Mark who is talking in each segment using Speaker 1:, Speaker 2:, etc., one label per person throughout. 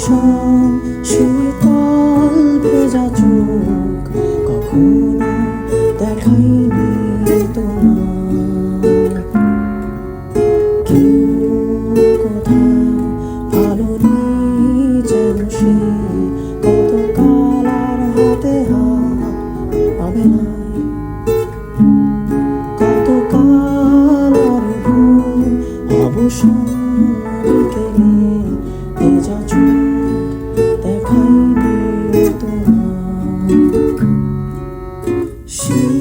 Speaker 1: কুসুম শীতল ভেজা চোখ কখনো দেখাইনি তোমার। কেউ কোথাও ভালো নেই যেন সে কতকাল আর হাতে হাত পাবে না। কতকাল আর ঘুম অবসর বিকেলে ভেজা চোখ দেখাইনি তোমার। সেই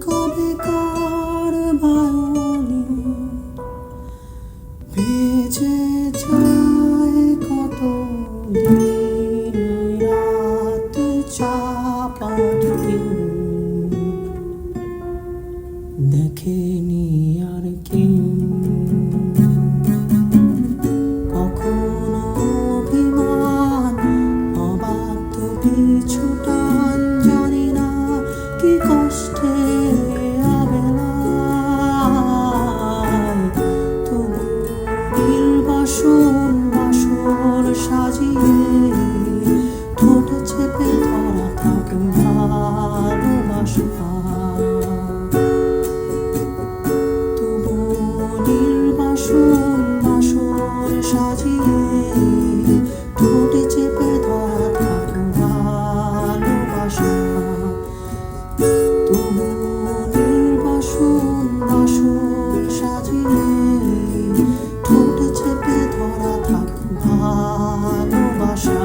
Speaker 1: কবেকার ভায়োলিন বেজে যায় কত দিন রাত চাপা দিন দেখেনি আর কি কখনো অভিমান অবাধ্য পিছু টান জানি না কি কষ্টে আবেলায় তবু নির্বাসন বাসর সাজিয়ে ঠোঁটে চেপে ধরা থাক ভালোবাসা। নির্বাসন বাসর সাজিয়ে ঠোঁটে চেপে ধরা থাক ভালোবাসা। তবু নির্বাসন বাসর সাজিয়ে ঠোঁটে চেপে ধরা থাক ভালোবাসা।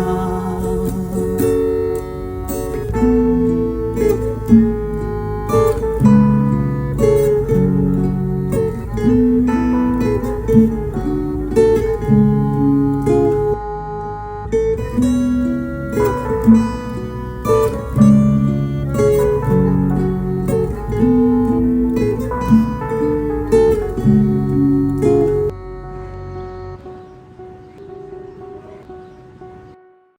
Speaker 1: thank you